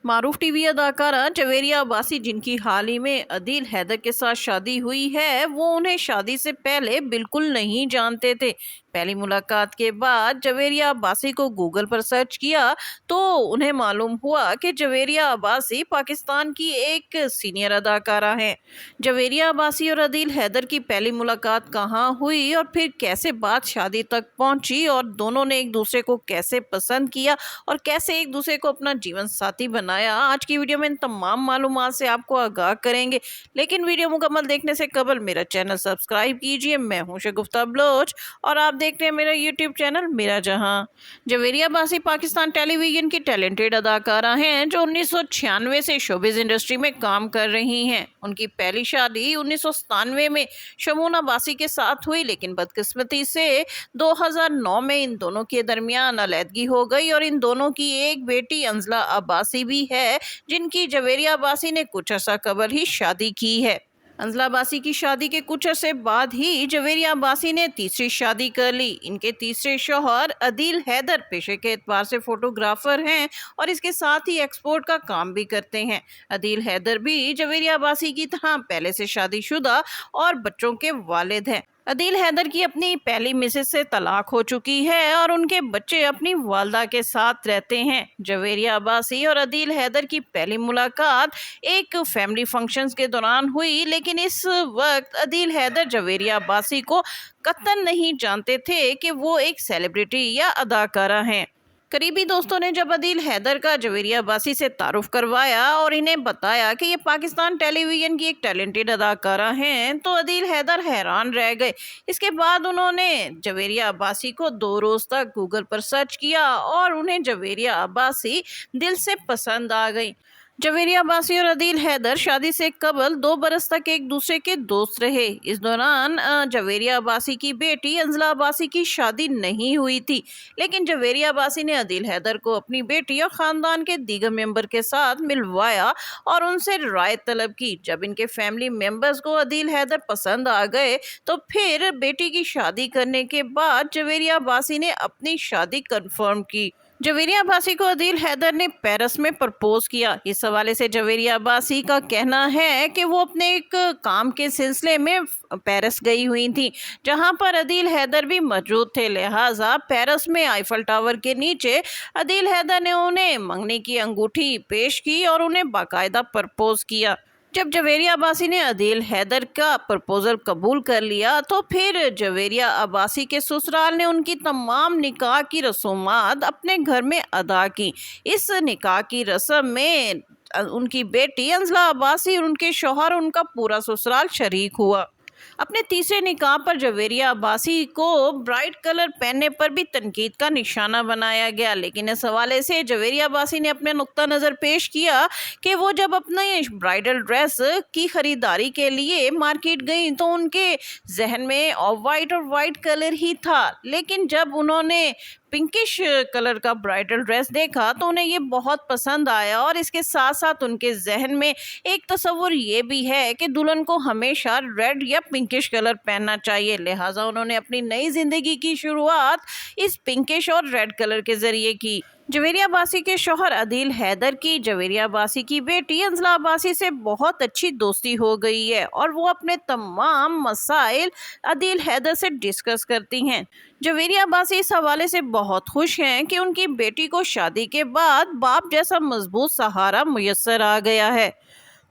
मारूफ TV अदाकारा जवेरिया अब्बासी, जिनकी हाल ही में अदील हैदर के साथ शादी हुई है, वो उन्हें शादी से पहले बिल्कुल नहीं जानते थे। पहली मुलाकात के बाद जवेरिया अब्बासी को गूगल पर सर्च किया तो उन्हें मालूम हुआ कि जवेरिया अब्बासी पाकिस्तान की एक सीनियर अदाकारा हैं। जवेरिया अब्बासी और अदील हैदर की पहली मुलाकात कहाँ हुई और फिर कैसे बात शादी तक पहुंची, और दोनों ने एक दूसरे को कैसे पसंद किया और कैसे एक दूसरे को अपना जीवन साथी बनाया, आज की वीडियो में इन तमाम मालूमात से आपको आगाह करेंगे। लेकिन वीडियो मुकम्मल देखने से कबल मेरा चैनल सब्सक्राइब कीजिए। मैं हूं शगुफ्ता बलोच और आप देख रहे हैं मेरा यूट्यूब चैनल मेरा जहां। जवेरिया अब्बासी पाकिस्तान टेलीविजन की टैलेंटेड अदाकारा हैं जो 1996 से शोबिज इंडस्ट्री में काम कर रही हैं। उनकी पहली शादी 1997 में शमून अब्बासी के साथ हुई, लेकिन बदकिस्मती से 2009 में इन दोनों के दरमियान अलैदगी हो गई और इन दोनों की एक बेटी अंजला अब्बासी भी है, जिनकी जवेरिया अब्बासी ने कुछ अर्सा कबल ही शादी की है। अंजला अब्बासी की शादी के कुछ अरसे बाद ही जवेरिया अब्बासी ने तीसरी शादी कर ली। इनके तीसरे शौहर अदील हैदर पेशे के एतबार से फोटोग्राफर हैं और इसके साथ ही एक्सपोर्ट का काम भी करते हैं। अदील हैदर भी जवेरिया अब्बासी की तरह पहले से शादीशुदा और बच्चों के वालिद हैं। अदील हैदर की अपनी पहली मिसेज से तलाक हो चुकी है और उनके बच्चे अपनी वालदा के साथ रहते हैं। जवेरिया अब्बासी और अदील हैदर की पहली मुलाकात एक फैमिली फंक्शंस के दौरान हुई, लेकिन इस वक्त अदील हैदर जवेरिया अब्बासी को कतई नहीं जानते थे कि वो एक सेलिब्रिटी या अदाकारा हैं। करीबी दोस्तों ने जब अदील हैदर का जवेरिया अब्बासी से तारुफ करवाया और इन्हें बताया कि ये पाकिस्तान टेलीविजन की एक टैलेंटेड अदाकारा हैं, तो अदील हैदर हैरान रह गए। इसके बाद उन्होंने जवेरिया अब्बासी को 2 रोज़ तक गूगल पर सर्च किया और उन्हें जवेरिया अब्बासी दिल से पसंद आ गई। जवेरिया अब्बासी और अदील हैदर शादी से कबल 2 बरस तक एक दूसरे के दोस्त रहे। इस दौरान जवेरिया अब्बासी की बेटी अंजला अब्बासी की शादी नहीं हुई थी, लेकिन जवेरिया अब्बासी ने अदील हैदर को अपनी बेटी और ख़ानदान के दीगर मेंबर के साथ मिलवाया और उनसे राय तलब की। जब इनके फैमिली मेंबर्स को अदील हैदर पसंद आ गए तो फिर बेटी की शादी करने के बाद जवेरिया अब्बासी ने अपनी शादी कन्फर्म की। जवेरिया अब्बासी को अदील हैदर ने पेरिस में प्रपोज किया। इस हवाले से जवेरिया अब्बासी का कहना है कि वो अपने एक काम के सिलसिले में पेरिस गई हुई थी, जहां पर अदील हैदर भी मौजूद थे। लिहाजा पेरिस में आईफल टावर के नीचे अदील हैदर ने उन्हें मंगनी की अंगूठी पेश की और उन्हें बाकायदा प्रपोज किया। जब जवेरिया अब्बासी ने अदील हैदर का प्रपोजल कबूल कर लिया तो फिर जवेरिया अब्बासी के ससुराल ने उनकी तमाम निकाह की रसूमात अपने घर में अदा की। इस निकाह की रस्म में उनकी बेटी अंजला अब्बासी और उनके शौहर, उनका पूरा ससुराल शरीक हुआ। अपने तीसरे निकाह पर जवेरिया अब्बासी को ब्राइट कलर पहनने पर भी तनकीद का निशाना बनाया गया, लेकिन इस हवाले से जवेरिया अब्बासी ने अपने नुक्ता नज़र पेश किया कि वो जब अपने ब्राइडल ड्रेस की ख़रीदारी के लिए मार्केट गई तो उनके जहन में ऑफ वाइट और वाइट कलर ही था, लेकिन जब उन्होंने पिंकिश कलर का ब्राइडल ड्रेस देखा तो उन्हें ये बहुत पसंद आया और इसके साथ साथ उनके जहन में एक तस्वुर ये भी है कि दुल्हन को हमेशा रेड या पिंकिश कलर पहनना चाहिए। लिहाजा उन्होंने अपनी नई ज़िंदगी की शुरुआत इस पिंकिश और रेड कलर के ज़रिए की। जवेरिया अब्बासी के शौहर अदील हैदर की जवेरिया अब्बासी की बेटी अंजला अब्बासी से बहुत अच्छी दोस्ती हो गई है और वो अपने तमाम मसाइल अदील हैदर से डिस्कस करती हैं। जवेरिया अब्बासी इस हवाले से बहुत खुश हैं कि उनकी बेटी को शादी के बाद बाप जैसा मजबूत सहारा मुयस्सर आ गया है।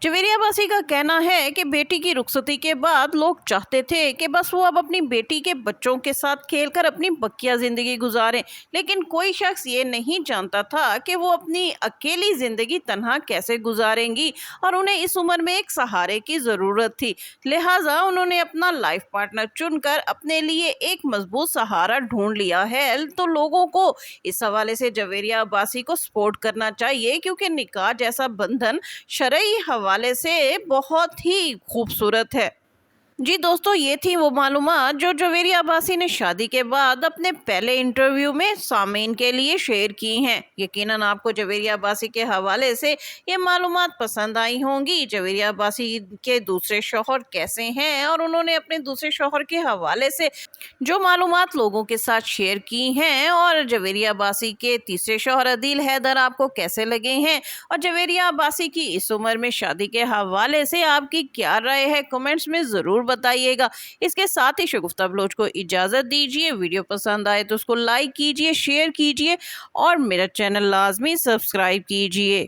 जवेरिया अब्बासी का कहना है कि बेटी की रुखसती के बाद लोग चाहते थे कि बस वो अब अपनी बेटी के बच्चों के साथ खेलकर अपनी बकिया ज़िंदगी गुजारें, लेकिन कोई शख्स ये नहीं जानता था कि वो अपनी अकेली ज़िंदगी तन्हा कैसे गुजारेंगी और उन्हें इस उम्र में एक सहारे की ज़रूरत थी। लिहाजा उन्होंने अपना लाइफ पार्टनर चुनकर अपने लिए एक मजबूत सहारा ढूंढ लिया है। तो लोगों को इस हवाले से जवेरिया अब्बासी को सपोर्ट करना चाहिए, क्योंकि निकाह जैसा बंधन शरई हवाले से बहुत ही खूबसूरत है। जी दोस्तों, ये थी वो मालूमात जो जवेरिया अब्बासी ने शादी के बाद अपने पहले इंटरव्यू में सामीन के लिए शेयर की हैं। यकीनन आपको जवेरिया अब्बासी के हवाले से ये मालूमात पसंद आई होंगी। जवेरिया अब्बासी के दूसरे शौहर कैसे हैं और उन्होंने अपने दूसरे शौहर के हवाले से जो मालूमात लोगों के साथ शेयर की हैं, और जवेरिया अब्बासी के तीसरे शौहर अदील हैदर आपको कैसे लगे हैं, और जवेरिया अब्बासी की इस उम्र में शादी के हवाले से आपकी क्या राय है, कमेंट्स में ज़रूर बताइएगा। इसके साथ ही शगुफ्ता बलोच को इजाज़त दीजिए। वीडियो पसंद आए तो उसको लाइक कीजिए, शेयर कीजिए और मेरा चैनल लाजमी सब्सक्राइब कीजिए।